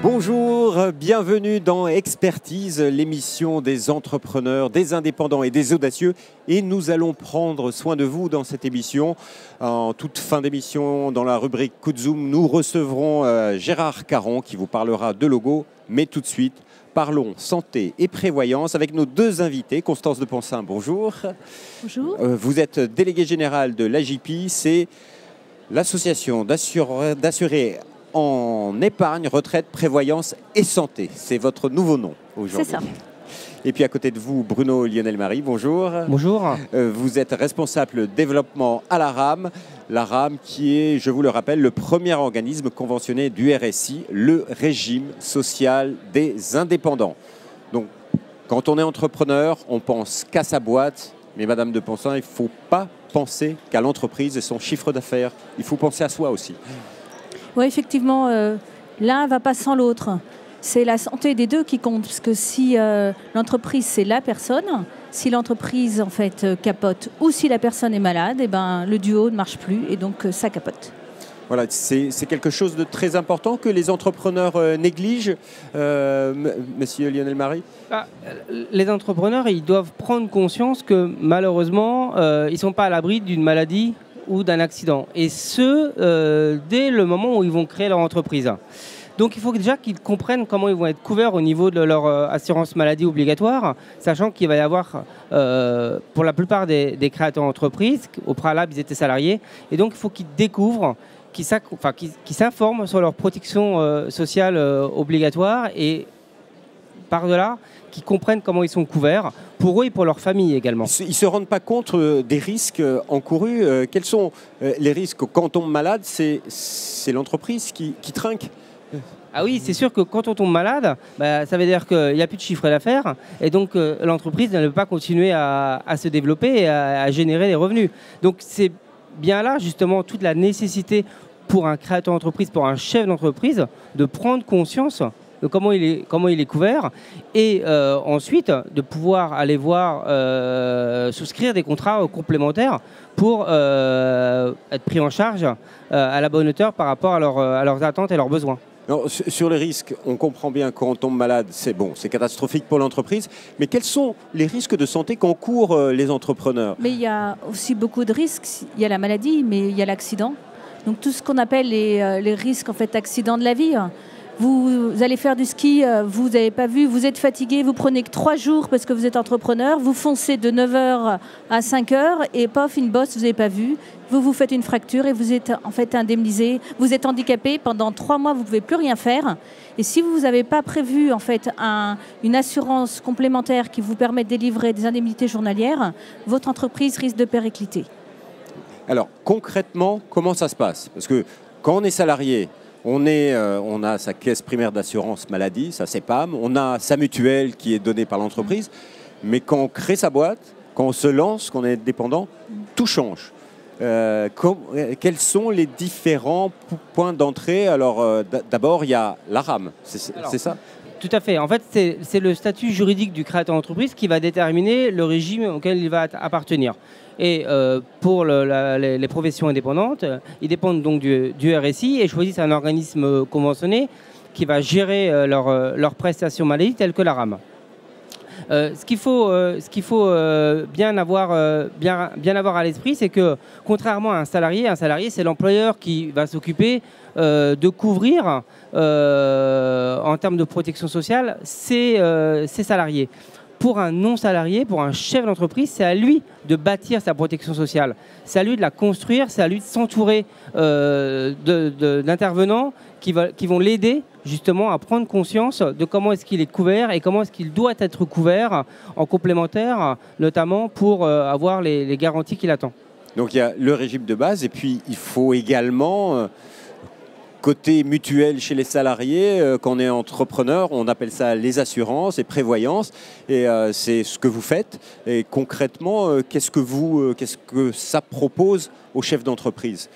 Bonjour, bienvenue dans Expertise, l'émission des entrepreneurs, des indépendants et des audacieux. Et nous allons prendre soin de vous dans cette émission. En toute fin d'émission, dans la rubrique Coup de Zoom, nous recevrons Gérard Caron qui vous parlera de logo. Mais tout de suite, parlons santé et prévoyance avec nos deux invités. Constance de Ponsin, bonjour. Bonjour. Vous êtes déléguée générale de l'AJPI, c'est l'association d'assurés en épargne, retraite, prévoyance et santé. C'est votre nouveau nom aujourd'hui. C'est ça. Et puis à côté de vous, Bruno Lionel Marie, bonjour. Bonjour. Vous êtes responsable développement à la RAM. La RAM qui est, je vous le rappelle, le premier organisme conventionné du RSI, le régime social des indépendants. Donc, quand on est entrepreneur, on pense qu'à sa boîte. Mais Madame de Ponsin, il ne faut pas penser qu'à l'entreprise et son chiffre d'affaires. Il faut penser à soi aussi. Oui, effectivement, l'un ne va pas sans l'autre. C'est la santé des deux qui compte, parce que si l'entreprise, c'est la personne, si l'entreprise en fait capote ou si la personne est malade, eh ben, le duo ne marche plus et donc ça capote. Voilà, c'est quelque chose de très important que les entrepreneurs négligent, Monsieur Lionel Marie. Les entrepreneurs, ils doivent prendre conscience que malheureusement, ils ne sont pas à l'abri d'une maladie ou d'un accident. Et ce, dès le moment où ils vont créer leur entreprise. Donc il faut déjà qu'ils comprennent comment ils vont être couverts au niveau de leur assurance maladie obligatoire, sachant qu'il va y avoir, pour la plupart des créateurs d'entreprises, au préalable, ils étaient salariés. Et donc il faut qu'ils découvrent, qu'ils s'informent sur leur protection sociale obligatoire et par-delà, qui comprennent comment ils sont couverts, pour eux et pour leur famille également. Ils ne se rendent pas compte des risques encourus. Quels sont les risques quand on tombe malade? C'est l'entreprise qui trinque. Ah oui, c'est sûr que quand on tombe malade, ça veut dire qu'il n'y a plus de chiffre d'affaires et donc l'entreprise ne peut pas continuer à se développer et à générer des revenus. Donc c'est bien là justement toute la nécessité pour un créateur d'entreprise, pour un chef d'entreprise, de prendre conscience de comment il est couvert et ensuite de pouvoir aller voir souscrire des contrats complémentaires pour être pris en charge à la bonne hauteur par rapport à leurs attentes et leurs besoins. Alors, sur les risques, on comprend bien quand on tombe malade, c'est catastrophique pour l'entreprise. Mais quels sont les risques de santé qu'encourent les entrepreneurs? Mais il y a aussi beaucoup de risques. Il y a la maladie, mais il y a l'accident. Donc tout ce qu'on appelle les risques en fait, accidents de la vie. Vous allez faire du ski, vous n'avez pas vu, vous êtes fatigué, vous prenez que 3 jours parce que vous êtes entrepreneur, vous foncez de 9h à 5h et pof, une bosse, vous n'avez pas vu. Vous faites une fracture et vous êtes en fait indemnisé. Vous êtes handicapé, pendant 3 mois, vous ne pouvez plus rien faire. Et si vous n'avez pas prévu en fait, une assurance complémentaire qui vous permet de délivrer des indemnités journalières, votre entreprise risque de péricliter. Alors concrètement, comment ça se passe? Parce que quand on est salarié, on a sa caisse primaire d'assurance maladie, sa CEPAM, on a sa mutuelle qui est donnée par l'entreprise, mais quand on crée sa boîte, quand on se lance, quand on est dépendant, tout change. Quels sont les différents points d'entrée? Alors d'abord, il y a la RAM, c'est ça? Tout à fait. En fait, c'est le statut juridique du créateur d'entreprise qui va déterminer le régime auquel il va appartenir. Et pour les professions indépendantes, ils dépendent donc du RSI et choisissent un organisme conventionné qui va gérer leurs prestations maladie telles que la RAM. Ce qu'il faut bien avoir à l'esprit, c'est que contrairement à un salarié, c'est l'employeur qui va s'occuper de couvrir en termes de protection sociale ses salariés. Pour un non-salarié, pour un chef d'entreprise, c'est à lui de bâtir sa protection sociale. C'est à lui de la construire, c'est à lui de s'entourer d'intervenants qui vont l'aider justement à prendre conscience de comment est-ce qu'il est couvert et comment est-ce qu'il doit être couvert en complémentaire, notamment pour avoir les garanties qu'il attend. Donc il y a le régime de base et puis il faut également... côté mutuel chez les salariés, quand on est entrepreneur, on appelle ça les assurances et prévoyance. Et c'est ce que vous faites. Et concrètement, qu'est-ce que ça propose aux chefs d'entreprise?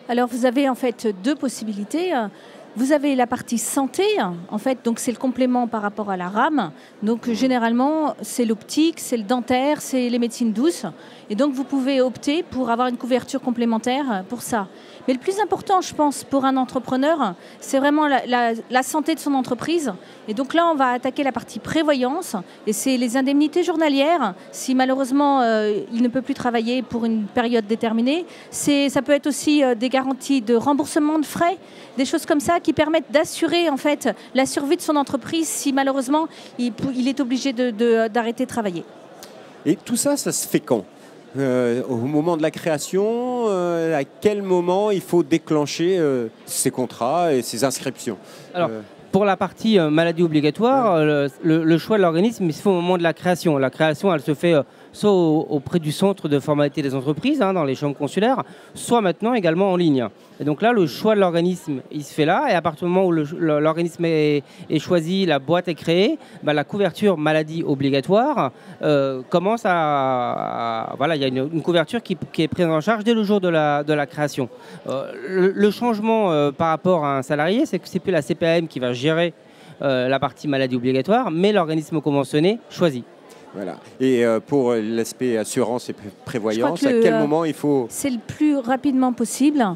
Alors vous avez en fait 2 possibilités. Vous avez la partie santé, en fait, donc c'est le complément par rapport à la RAM. Donc généralement, c'est l'optique, c'est le dentaire, c'est les médecines douces. Et donc, vous pouvez opter pour avoir une couverture complémentaire pour ça. Mais le plus important, je pense, pour un entrepreneur, c'est vraiment la santé de son entreprise. Et donc là, on va attaquer la partie prévoyance. Et c'est les indemnités journalières. Si malheureusement, il ne peut plus travailler pour une période déterminée, ça peut être aussi des garanties de remboursement de frais, des choses comme ça qui permettent d'assurer en fait la survie de son entreprise si malheureusement il est obligé d'arrêter de travailler. Et tout ça, ça se fait quand ? Au moment de la création, à quel moment il faut déclencher ces contrats et ces inscriptions ? Alors, pour la partie maladie obligatoire, le choix de l'organisme il se fait au moment de la création. La création, elle se fait soit auprès du centre de formalité des entreprises, dans les chambres consulaires, soit maintenant également en ligne. Et donc là, le choix de l'organisme, il se fait là. Et à partir du moment où l'organisme est choisi, la boîte est créée, la couverture maladie obligatoire commence à... Voilà, il y a une couverture qui est prise en charge dès le jour de la création. Le changement par rapport à un salarié, c'est que c'est plus la CPAM qui va gérer la partie maladie obligatoire, mais l'organisme conventionné choisit. Voilà. Et pour l'aspect assurance et prévoyance, à quel moment il faut... C'est le plus rapidement possible.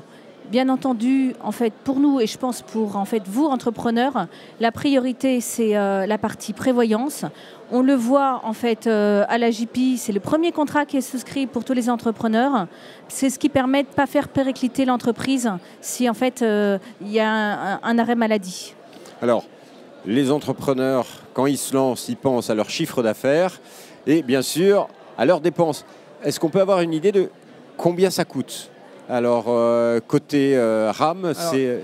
Bien entendu, en fait, pour nous et je pense pour en fait vous entrepreneurs, la priorité c'est la partie prévoyance. On le voit en fait à la JP, c'est le premier contrat qui est souscrit pour tous les entrepreneurs. C'est ce qui permet de ne pas faire péricliter l'entreprise si en fait il y a un arrêt maladie. Alors, les entrepreneurs, quand ils se lancent, ils pensent à leur chiffre d'affaires et bien sûr à leurs dépenses. Est-ce qu'on peut avoir une idée de combien ça coûte ? Alors, côté RAM, c'est...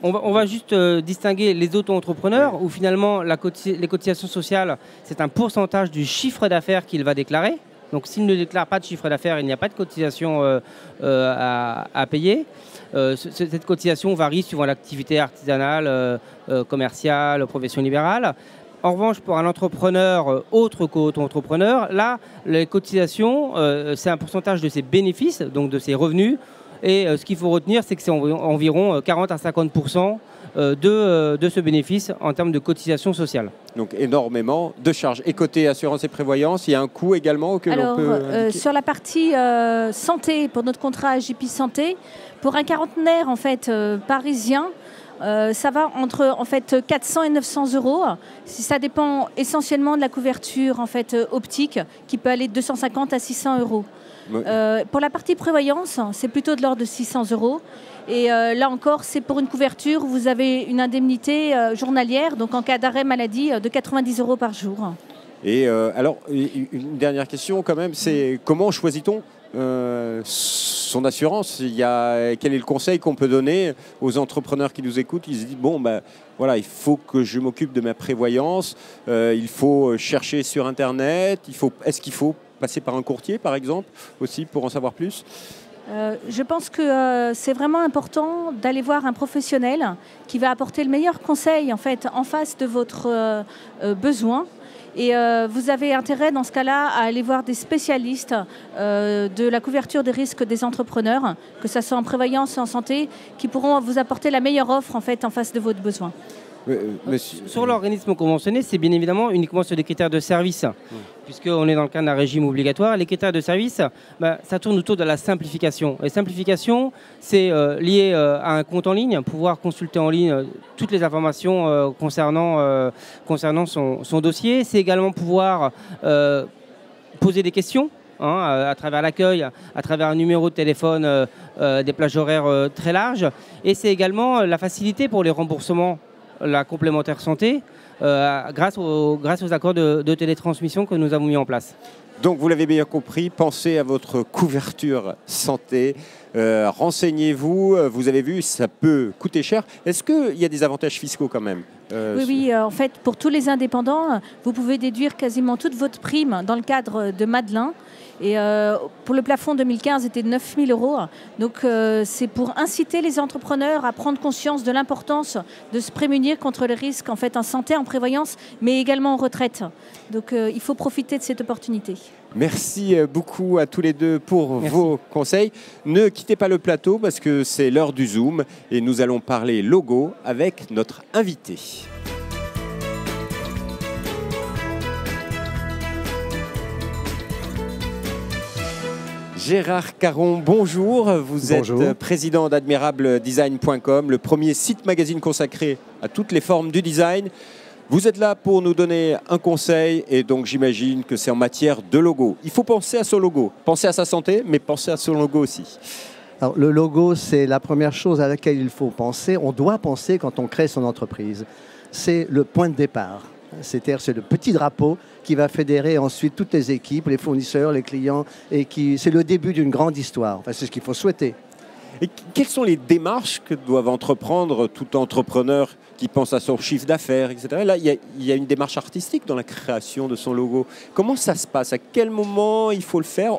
On va juste distinguer les auto-entrepreneurs où finalement les cotisations sociales, c'est un pourcentage du chiffre d'affaires qu'il va déclarer. Donc, s'il ne déclare pas de chiffre d'affaires, il n'y a pas de cotisation à payer. Cette cotisation varie suivant l'activité artisanale, commerciale, profession libérale. En revanche, pour un entrepreneur autre qu'auto-entrepreneur, là, les cotisations, c'est un pourcentage de ses bénéfices, donc de ses revenus. Et ce qu'il faut retenir, c'est que c'est environ 40 à 50% de ce bénéfice en termes de cotisation sociale. Donc énormément de charges. Et côté assurance et prévoyance, il y a un coût également que l'on peut indiquer. Sur la partie santé, pour notre contrat AJP Santé, pour un quarantenaire en fait, parisien, ça va entre en fait 400 et 900 euros. Ça dépend essentiellement de la couverture en fait optique qui peut aller de 250 à 600 euros. Oui. Pour la partie prévoyance, c'est plutôt de l'ordre de 600 euros. Et là encore, c'est pour une couverture. Vous avez une indemnité journalière, donc en cas d'arrêt maladie, de 90 euros par jour. Et alors, une dernière question quand même, c'est comment choisit-on son assurance? Quel est le conseil qu'on peut donner aux entrepreneurs qui nous écoutent? Ils se disent, bon, voilà, il faut que je m'occupe de ma prévoyance, il faut chercher sur Internet, est-ce qu'il faut passer par un courtier, par exemple, aussi, pour en savoir plus? Je pense que c'est vraiment important d'aller voir un professionnel qui va apporter le meilleur conseil en fait, en face de votre besoin. Et vous avez intérêt dans ce cas-là à aller voir des spécialistes de la couverture des risques des entrepreneurs, que ce soit en prévoyance ou en santé, qui pourront vous apporter la meilleure offre en fait, en face de votre besoin. Sur l'organisme conventionné, c'est bien évidemment uniquement sur des critères de service, puisqu'on est dans le cadre d'un régime obligatoire. Les critères de service, ça tourne autour de la simplification. Et simplification, c'est lié à un compte en ligne, pouvoir consulter en ligne toutes les informations concernant son dossier. C'est également pouvoir poser des questions à travers l'accueil, à travers un numéro de téléphone, des plages horaires très larges. Et c'est également la facilité pour les remboursements, la complémentaire santé, grâce aux accords de télétransmission que nous avons mis en place. Donc vous l'avez bien compris, pensez à votre couverture santé, renseignez-vous, vous avez vu, ça peut coûter cher. Est-ce qu'il y a des avantages fiscaux quand même? Oui, en fait, pour tous les indépendants, vous pouvez déduire quasiment toute votre prime dans le cadre de Madelin. Et pour le plafond 2015, c'était de 9 000 euros. Donc c'est pour inciter les entrepreneurs à prendre conscience de l'importance de se prémunir contre les risques en fait, en santé, en prévoyance, mais également en retraite. Donc il faut profiter de cette opportunité. Merci beaucoup à tous les deux pour vos conseils. Ne quittez pas le plateau parce que c'est l'heure du Zoom et nous allons parler logo avec notre invité. Gérard Caron, bonjour. Vous êtes président d'admirabledesign.com, le premier site magazine consacré à toutes les formes du design. Vous êtes là pour nous donner un conseil et donc j'imagine que c'est en matière de logo. Il faut penser à son logo, penser à sa santé, mais penser à son logo aussi. Alors, le logo, c'est la première chose à laquelle il faut penser. On doit penser quand on crée son entreprise. C'est le point de départ. C'est-à-dire, c'est le petit drapeau qui va fédérer ensuite toutes les équipes, les fournisseurs, les clients, et c'est le début d'une grande histoire. Enfin, c'est ce qu'il faut souhaiter. Et quelles sont les démarches que doivent entreprendre tout entrepreneur qui pense à son chiffre d'affaires, etc. Là, il y a une démarche artistique dans la création de son logo. Comment ça se passe? À quel moment il faut le faire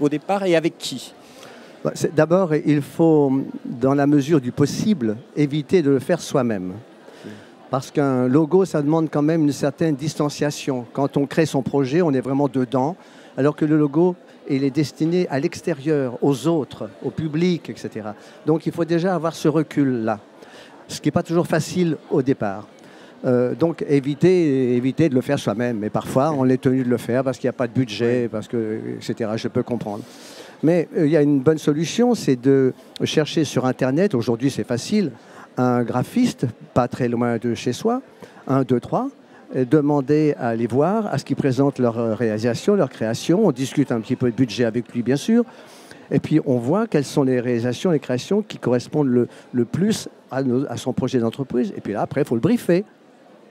au départ et avec qui? D'abord, il faut, dans la mesure du possible, éviter de le faire soi-même. Parce qu'un logo, ça demande quand même une certaine distanciation. Quand on crée son projet, on est vraiment dedans, alors que le logo, il est destiné à l'extérieur, aux autres, au public, etc. Donc il faut déjà avoir ce recul-là, ce qui n'est pas toujours facile au départ. Donc éviter de le faire soi-même. Mais parfois, on est tenu de le faire parce qu'il n'y a pas de budget, parce que, etc. Je peux comprendre. Mais il y a une bonne solution, c'est de chercher sur Internet, aujourd'hui c'est facile, un graphiste, pas très loin de chez soi, 1, 2, 3, demander à les voir, à ce qu'ils présentent leur réalisation, leur création. On discute un petit peu de budget avec lui, bien sûr. Et puis, on voit quelles sont les réalisations, les créations qui correspondent le plus à son projet d'entreprise. Et puis là, après, il faut le briefer.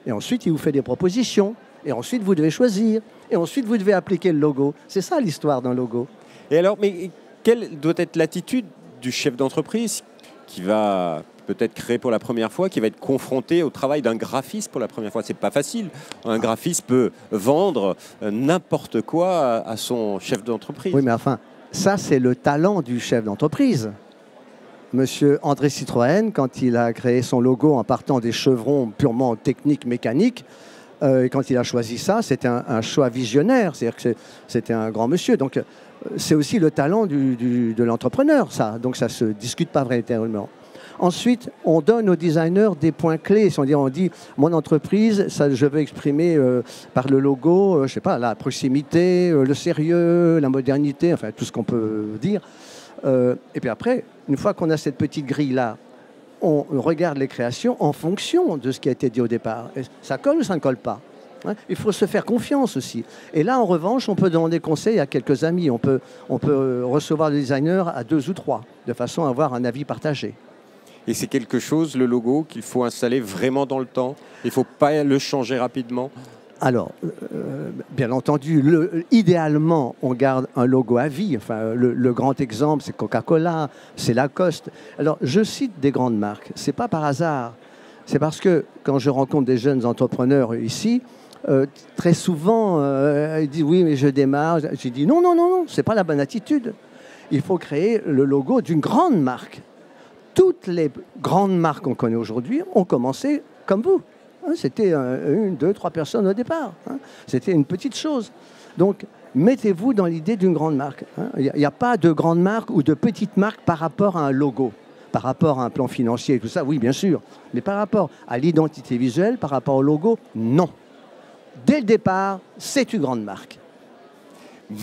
Et ensuite, il vous fait des propositions. Et ensuite, vous devez choisir. Et ensuite, vous devez appliquer le logo. C'est ça l'histoire d'un logo. Et alors, mais quelle doit être l'attitude du chef d'entreprise qui va peut-être créer pour la première fois, qui va être confronté au travail d'un graphiste pour la première fois? C'est pas facile. Un graphiste peut vendre n'importe quoi à son chef d'entreprise. Oui, mais enfin, ça, c'est le talent du chef d'entreprise. Monsieur André Citroën, quand il a créé son logo en partant des chevrons purement techniques, mécaniques, et quand il a choisi ça, c'était un choix visionnaire. C'est-à-dire que c'était un grand monsieur. Donc, c'est aussi le talent de l'entrepreneur, ça. Donc, ça ne se discute pas véritablement. Ensuite, on donne aux designers des points clés. On dit, mon entreprise, ça, je veux exprimer par le logo, je sais pas, la proximité, le sérieux, la modernité, enfin tout ce qu'on peut dire. Et puis après, une fois qu'on a cette petite grille-là, on regarde les créations en fonction de ce qui a été dit au départ. Et ça colle ou ça ne colle pas? Il faut se faire confiance aussi. Et là, en revanche, on peut demander conseil à quelques amis. On peut recevoir le designer à 2 ou 3, de façon à avoir un avis partagé. Et c'est quelque chose, le logo, qu'il faut installer vraiment dans le temps. Il ne faut pas le changer rapidement. Alors, bien entendu, idéalement, on garde un logo à vie. Enfin, le grand exemple, c'est Coca-Cola, c'est Lacoste. Alors, je cite des grandes marques. Ce n'est pas par hasard. C'est parce que quand je rencontre des jeunes entrepreneurs ici, très souvent, ils disent « oui, mais je démarre ». J'ai dit « non, non, non, non, ce n'est pas la bonne attitude. Il faut créer le logo d'une grande marque. » Toutes les grandes marques qu'on connaît aujourd'hui ont commencé comme vous. C'était 1, 2, 3 personnes au départ. C'était une petite chose. Donc, mettez-vous dans l'idée d'une grande marque. Il n'y a pas de grande marque ou de petite marque par rapport à un logo, par rapport à un plan financier et tout ça, oui, bien sûr. Mais par rapport à l'identité visuelle, par rapport au logo, non. Dès le départ, c'est une grande marque.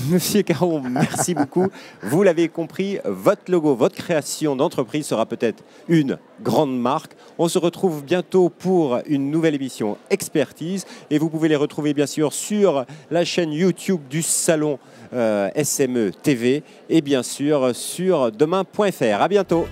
Monsieur Caron, merci beaucoup. Vous l'avez compris, votre logo, votre création d'entreprise sera peut-être une grande marque. On se retrouve bientôt pour une nouvelle émission Expertise et vous pouvez les retrouver bien sûr sur la chaîne YouTube du salon SME TV et bien sûr sur demain.fr. À bientôt.